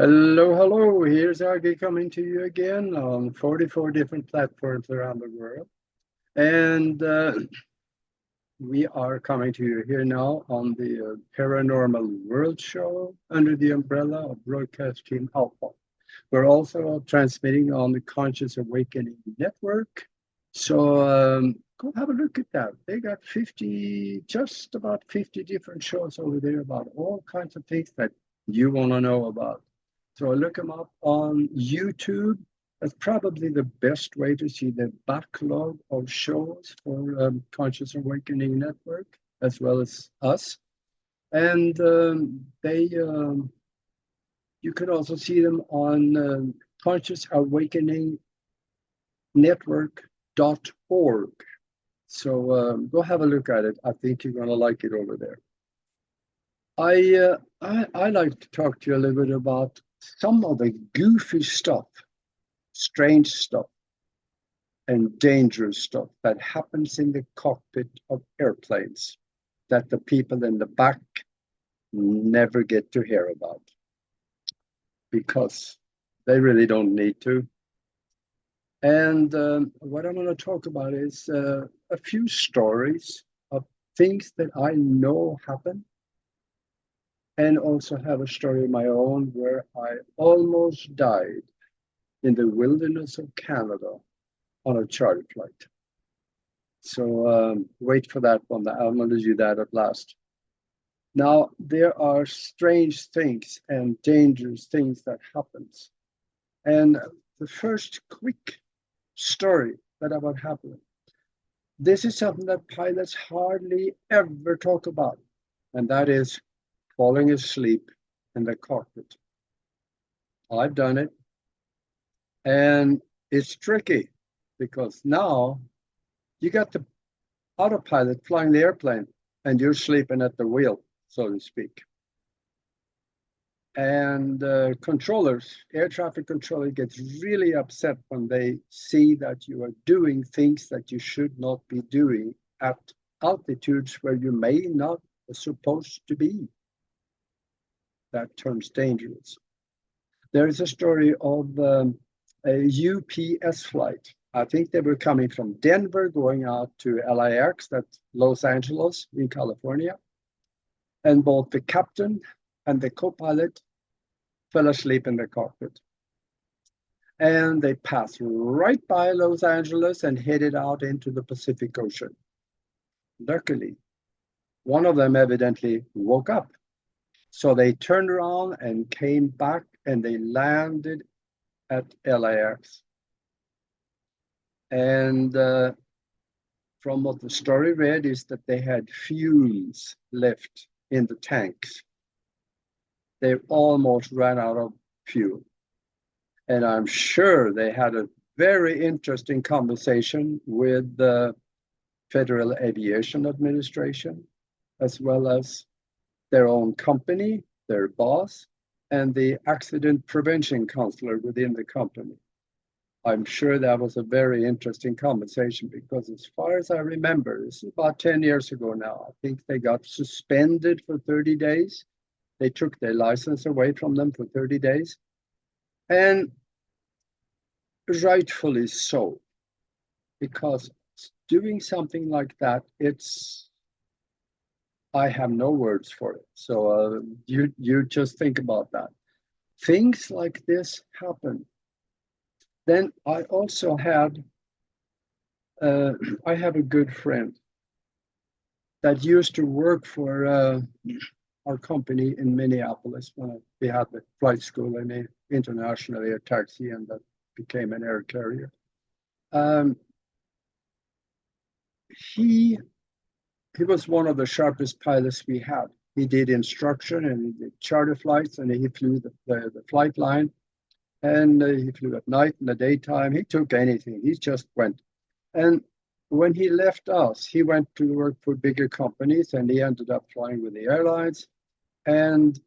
Hello, hello. Here's Aage coming to you again on 44 different platforms around the world. And we are coming to you here now on the Paranormal World Show under the umbrella of Broadcast Team Alpha. We're also transmitting on the Conscious Awakening Network. So go have a look at that. They got 50, just about 50 different shows over there about all kinds of things that you want to know about. So look them up on YouTube. That's probably the best way to see the backlog of shows for Conscious Awakening Network, as well as us. And you can also see them on Conscious Awakening Network.org. So go have a look at it. I think you're going to like it over there. I like to talk to you a little bit about some of the goofy stuff, strange stuff, and dangerous stuff that happens in the cockpit of airplanes that the people in the back never get to hear about because they really don't need to. And what I'm going to talk about is a few stories of things that I know happen, and also have a story of my own where I almost died in the wilderness of Canada on a charter flight. So wait for that one. I'm going to do that at last. Now, there are strange things and dangerous things that happens. And the first quick story that about happened. This is something that pilots hardly ever talk about, and that is falling asleep in the cockpit. I've done it, and it's tricky because now you got the autopilot flying the airplane and you're sleeping at the wheel, so to speak. And controllers, air traffic controller gets really upset when they see that you are doing things that you should not be doing at altitudes where you may not be supposed to be. That turns dangerous. There is a story of a UPS flight. I think they were coming from Denver going out to LAX, that's Los Angeles in California. And both the captain and the co-pilot fell asleep in the cockpit. And they passed right by Los Angeles and headed out into the Pacific Ocean. Luckily, one of them evidently woke up. So they turned around and came back and they landed at LAX. And from what the story read is that they had fuels left in the tanks. They almost ran out of fuel. And I'm sure they had a very interesting conversation with the Federal Aviation Administration, as well as their own company, their boss, and the accident prevention counselor within the company. I'm sure that was a very interesting conversation because as far as I remember, this is about 10 years ago now, I think they got suspended for 30 days. They took their license away from them for 30 days. And rightfully so, because doing something like that, I have no words for it. So you just think about that. Things like this happen. Then I also had, I have a good friend that used to work for our company in Minneapolis when we had the flight school and the international air taxi, and that became an air carrier. He was one of the sharpest pilots we had. He did instruction and he did charter flights, and he flew the flight line, and he flew at night and the daytime. He took anything. He just went. And when he left us, he went to work for bigger companies, and he ended up flying with the airlines. And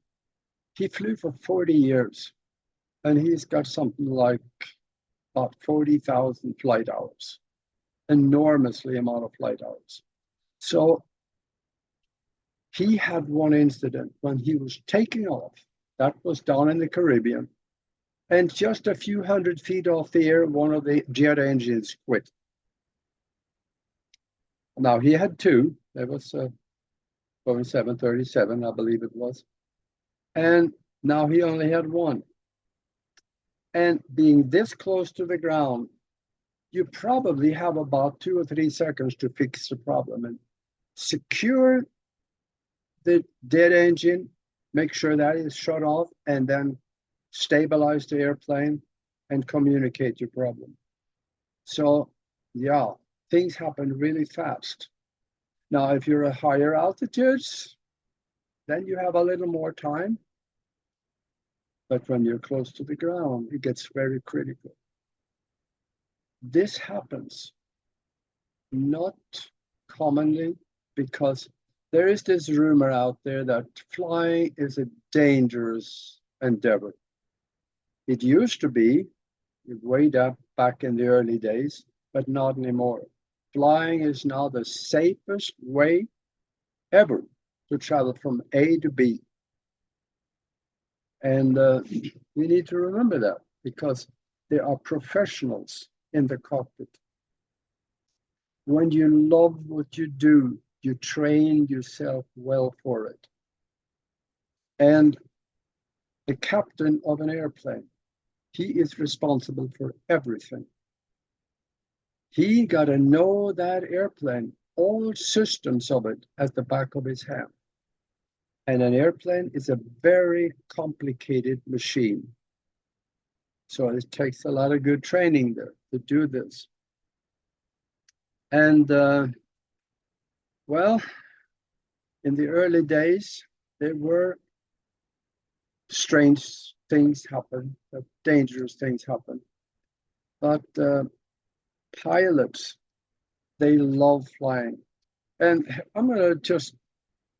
he flew for 40 years, and he's got something like about 40,000 flight hours, enormously amount of flight hours. So he had one incident when he was taking off That was down in the Caribbean. And just a few hundred feet off the air, one of the jet engines quit. Now he had two. There was a Boeing 737, I believe it was. And now he only had one. And being this close to the ground, you probably have about 2 or 3 seconds to fix the problem and secure the dead engine, make sure that is shut off, and then stabilize the airplane and communicate your problem. So, yeah, things happen really fast. Now, if you're at higher altitudes, then you have a little more time. But when you're close to the ground, it gets very critical. This happens not commonly because there is this rumor out there that flying is a dangerous endeavor. It used to be, way back in the early days, but not anymore. Flying is now the safest way ever to travel from A to B. And we need to remember that because there are professionals in the cockpit. When you love what you do, you train yourself well for it. And the captain of an airplane, he is responsible for everything. He got to know that airplane, all systems of it at the back of his hand. And an airplane is a very complicated machine. So it takes a lot of good training there to do this. And well, in the early days, there were strange things happen, dangerous things happen. But pilots, they love flying. And I'm going to just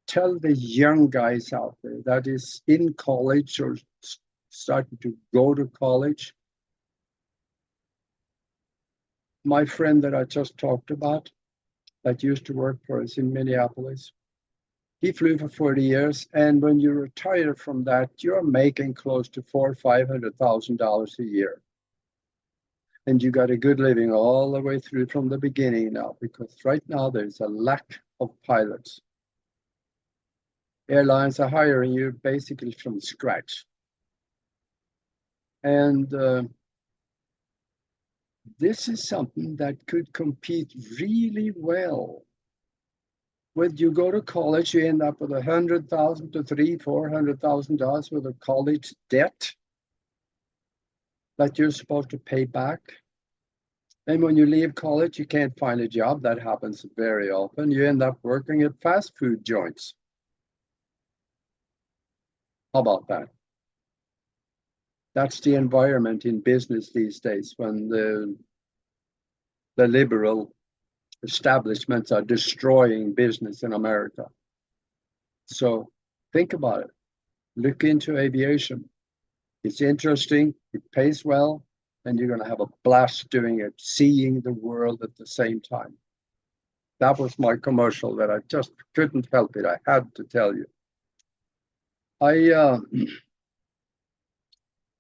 tell the young guys out there that is in college or starting to go to college. My friend that I just talked about, that used to work for us in Minneapolis, he flew for 40 years, and when you retire from that, you're making close to $400,000 or $500,000 a year, and you got a good living all the way through from the beginning now, because right now there's a lack of pilots. Airlines are hiring you basically from scratch. And this is something that could compete really well. When you go to college, you end up with $100,000 to $300,000-$400,000 with a college debt that you're supposed to pay back. And when you leave college, you can't find a job. That happens very often. You end up working at fast food joints. How about that? That's the environment in business these days when the liberal establishments are destroying business in America. So think about it. Look into aviation. It's interesting, it pays well, and you're going to have a blast doing it, seeing the world at the same time. That was my commercial that I just couldn't help it. I had to tell you.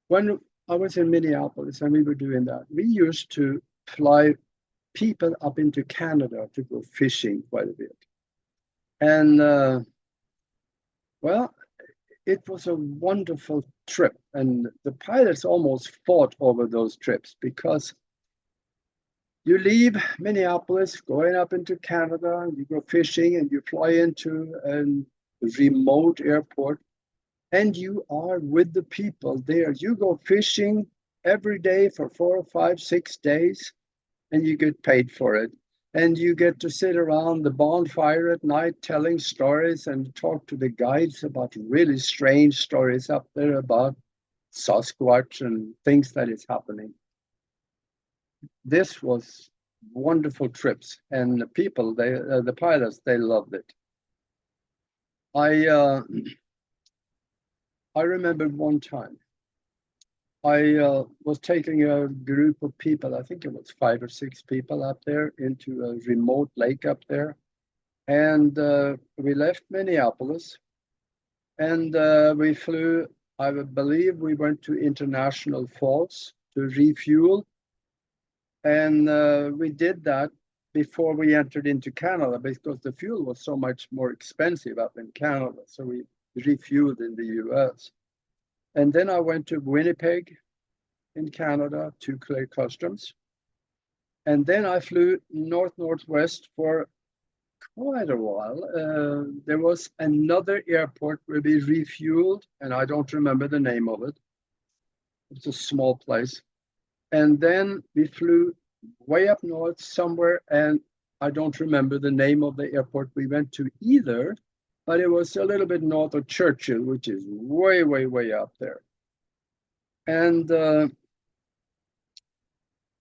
When I was in Minneapolis and we were doing that, we used to fly people up into Canada to go fishing quite a bit. And well, it was a wonderful trip. And the pilots almost fought over those trips because you leave Minneapolis, going up into Canada, and you go fishing and you fly into a remote airport, and you are with the people there. You go fishing every day for 4 or 5, 6 days, and you get paid for it. And you get to sit around the bonfire at night telling stories and talk to the guides about really strange stories up there about Sasquatch and things that is happening. This was wonderful trips, and the people, the pilots, they loved it. I remember one time I was taking a group of people, I think it was 5 or 6 people up there, into a remote lake up there. And we left Minneapolis, and we flew I believe we went to International Falls to refuel. And we did that before we entered into Canada because the fuel was so much more expensive up in Canada. So we refueled in the US. And then I went to Winnipeg in Canada to clear customs. And then I flew northwest for quite a while. There was another airport where we refueled, and I don't remember the name of it. It's a small place. And then we flew way up north somewhere, and I don't remember the name of the airport we went to either, but it was a little bit north of Churchill, which is way, way, way up there. And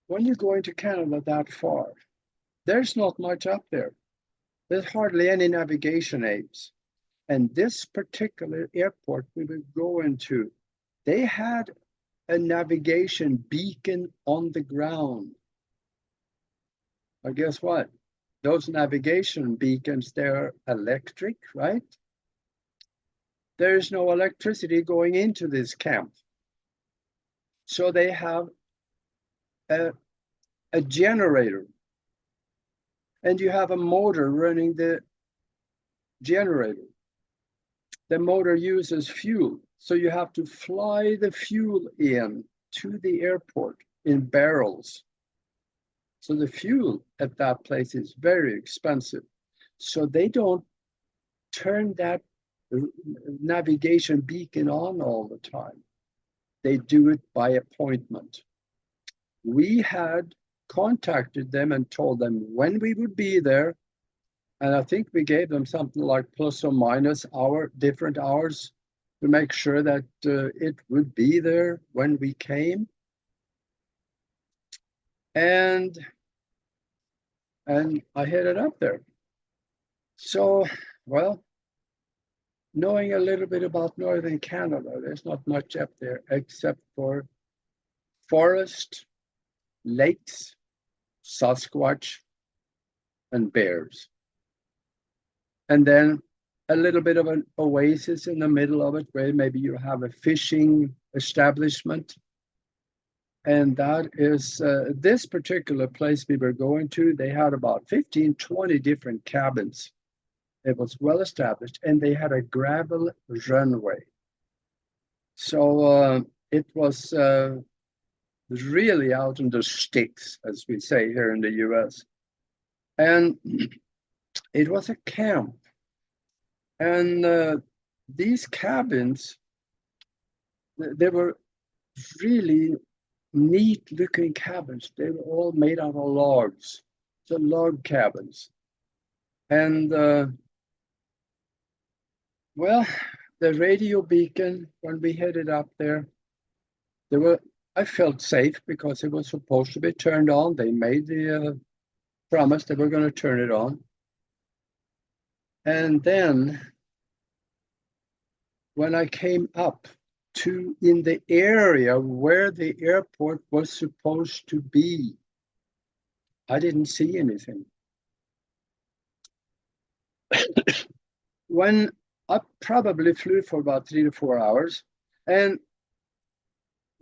when you go into Canada that far, there's not much up there. There's hardly any navigation aids. And this particular airport we were going to, they had a navigation beacon on the ground. But guess what? Those navigation beacons, they're electric, right? There's no electricity going into this camp. So they have a generator. And you have a motor running the generator. The motor uses fuel. So you have to fly the fuel in to the airport in barrels. So the fuel at that place is very expensive. So they don't turn that navigation beacon on all the time. They do it by appointment. We had contacted them and told them when we would be there. And I think we gave them something like plus or minus different hours to make sure that it would be there when we came. And I headed up there. So, well, knowing a little bit about northern Canada, there's not much up there except for forest, lakes, Sasquatch, and bears. And then a little bit of an oasis in the middle of it where maybe you have a fishing establishment. And that is this particular place we were going to. They had about 15, 20 different cabins. It was well established, and they had a gravel runway. So it was really out in the sticks, as we say here in the US. And it was a camp. And these cabins, they were really neat looking cabins. They were all made out of logs, so log cabins. And well, the radio beacon, when we headed up there, I felt safe because it was supposed to be turned on. They made the promise that we're going to turn it on. And then when I came up to in the area where the airport was supposed to be, I didn't see anything. When I probably flew for about 3 to 4 hours. And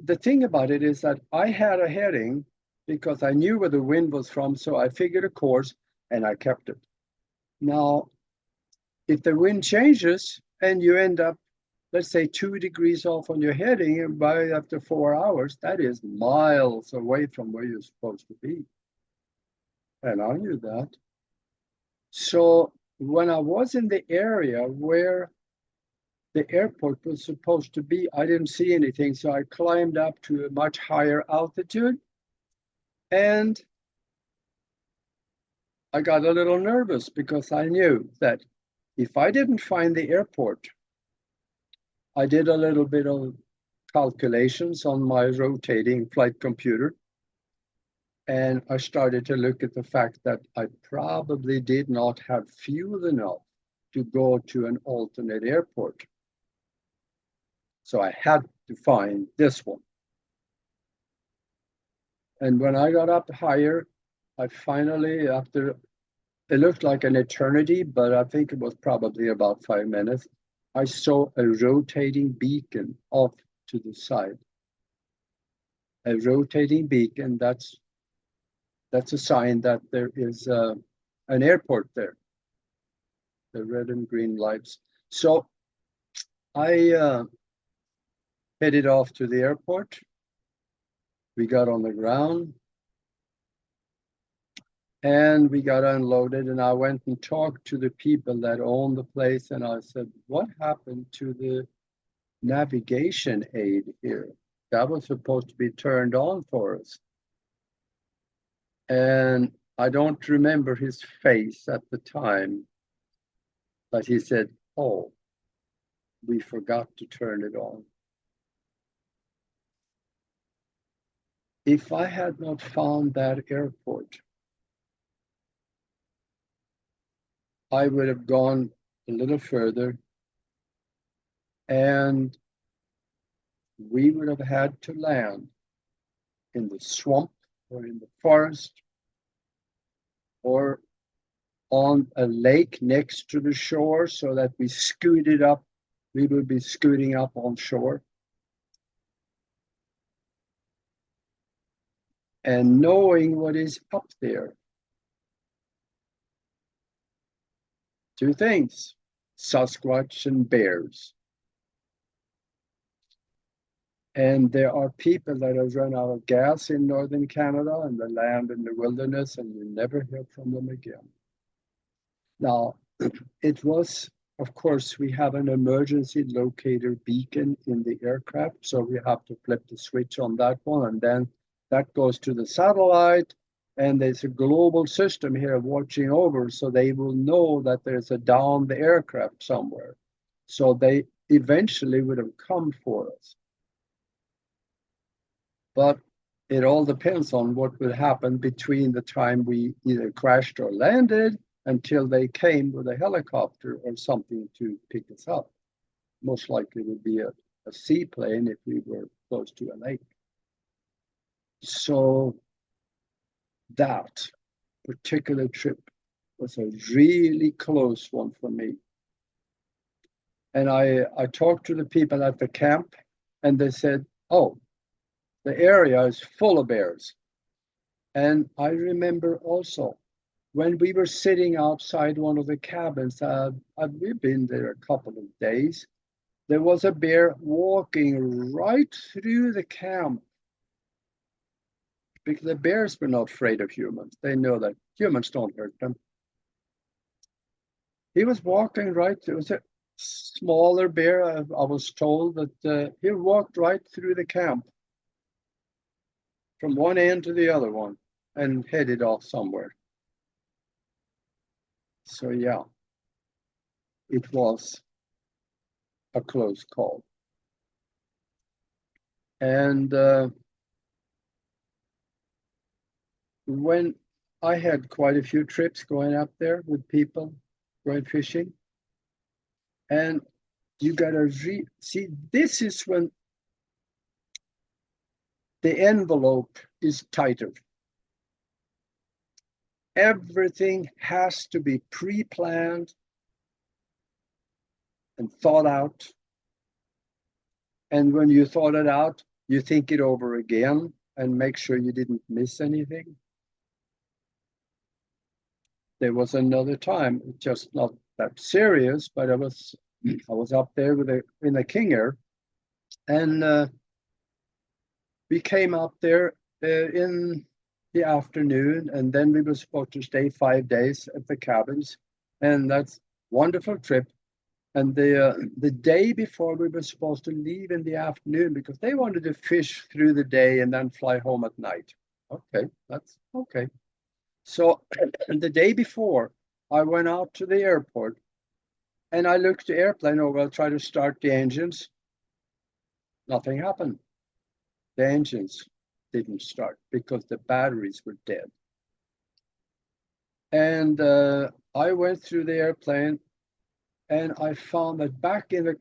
the thing about it is that I had a heading because I knew where the wind was from. So I figured a course and I kept it. Now, if the wind changes and you end up, let's say 2 degrees off on your heading, and by after 4 hours, that is miles away from where you're supposed to be. And I knew that. So when I was in the area where the airport was supposed to be, I didn't see anything. So I climbed up to a much higher altitude. And I got a little nervous because I knew that if I didn't find the airport, I did a little bit of calculations on my rotating flight computer. And I started to look at the fact that I probably did not have fuel enough to go to an alternate airport. So I had to find this one. And when I got up higher, I finally, after, it looked like an eternity, but I think it was probably about 5 minutes. I saw a rotating beacon off to the side. A rotating beacon, that's a sign that there is an airport there, the red and green lights. So I headed off to the airport. We got on the ground and we got unloaded, and I went and talked to the people that own the place, and I said, what happened to the navigation aid here? That was supposed to be turned on for us. And I don't remember his face at the time, but he said, oh, we forgot to turn it on. If I had not found that airport, I would have gone a little further and we would have had to land in the swamp or in the forest or on a lake next to the shore, so that we scooted up. We would be scooting up on shore. And knowing what is up there. Two things: Sasquatch and bears. And there are people that have run out of gas in northern Canada and they land in the wilderness and you never hear from them again. Now, it was, of course, we have an emergency locator beacon in the aircraft, so we have to flip the switch on that one, and then that goes to the satellite, and there's a global system here watching over, so they will know that there's a downed aircraft somewhere. So they eventually would have come for us. But it all depends on what will happen between the time we either crashed or landed until they came with a helicopter or something to pick us up. Most likely would be a seaplane if we were close to a lake. So that particular trip was a really close one for me. And I talked to the people at the camp, and they said, oh, the area is full of bears. And I remember also when we were sitting outside one of the cabins, we've been there a couple of days, there was a bear walking right through the camp, because the bears were not afraid of humans. They know that humans don't hurt them. He was walking right, it was a smaller bear, I was told, that he walked right through the camp from one end to the other one and headed off somewhere. So yeah, it was a close call. And when I had quite a few trips going up there with people going fishing, and you gotta see, this is when the envelope is tighter. Everything has to be pre-planned and thought out. And when you thought it out, you think it over again and make sure you didn't miss anything. There was another time, just not that serious, but I was up there in a king air, and we came up there in the afternoon, and then we were supposed to stay 5 days at the cabins, and that's wonderful trip. And the day before, we were supposed to leave in the afternoon because they wanted to fish through the day and then fly home at night. Okay, that's okay. So the day before, I went out to the airport and I looked the airplane over, I'll try to start the engines. Nothing happened. The engines didn't start because the batteries were dead. And I went through the airplane and I found that back in the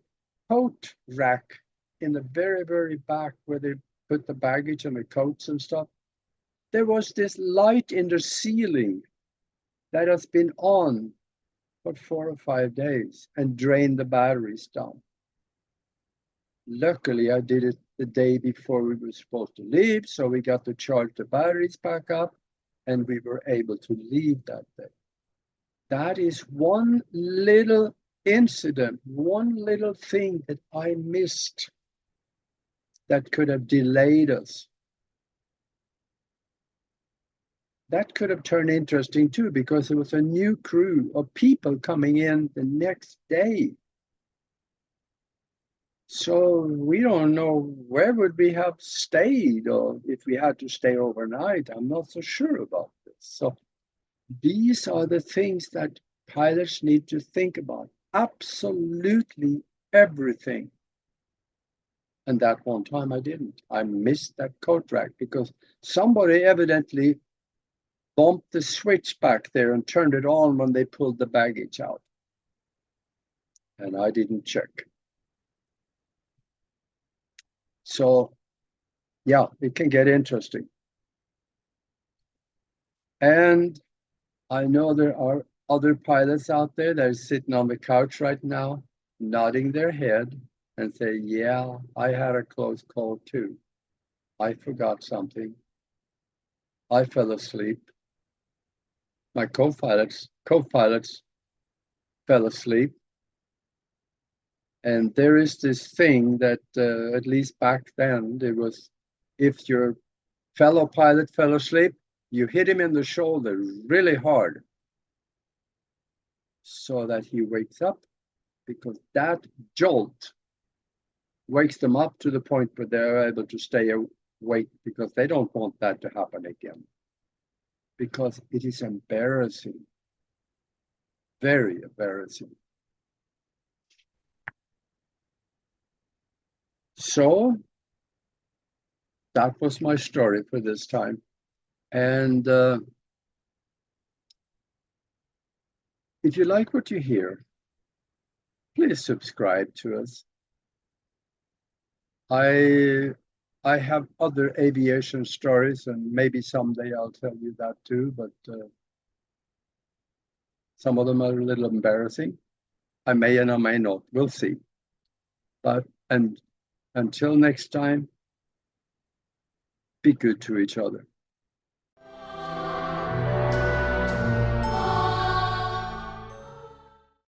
coat rack, in the very, very back where they put the baggage and the coats and stuff, there was this light in the ceiling that has been on for 4 or 5 days and drain the batteries down. Luckily, I did it the day before we were supposed to leave, so we got to charge the batteries back up and we were able to leave that day. That is one little incident, one little thing that I missed that could have delayed us. That could have turned interesting too, because there was a new crew of people coming in the next day. So we don't know where would we have stayed, or if we had to stay overnight. I'm not so sure about this. So these are the things that pilots need to think about. Absolutely everything. And that one time I didn't. I missed that coat rack because somebody evidently bumped the switch back there and turned it on when they pulled the baggage out. And I didn't check. So, yeah, it can get interesting. And I know there are other pilots out there that are sitting on the couch right now, nodding their head and say, yeah, I had a close call too. I forgot something. I fell asleep. My co-pilots fell asleep. And there is this thing that, at least back then, there was, if your fellow pilot fell asleep, you hit him in the shoulder really hard so that he wakes up, because that jolt wakes them up to the point where they're able to stay awake, because they don't want that to happen again. Because it is embarrassing, very embarrassing. So that was my story for this time. And if you like what you hear, please subscribe to us. I have other aviation stories, and maybe someday I'll tell you that too, but some of them are a little embarrassing. I may and I may not, we'll see. But and until next time, be good to each other.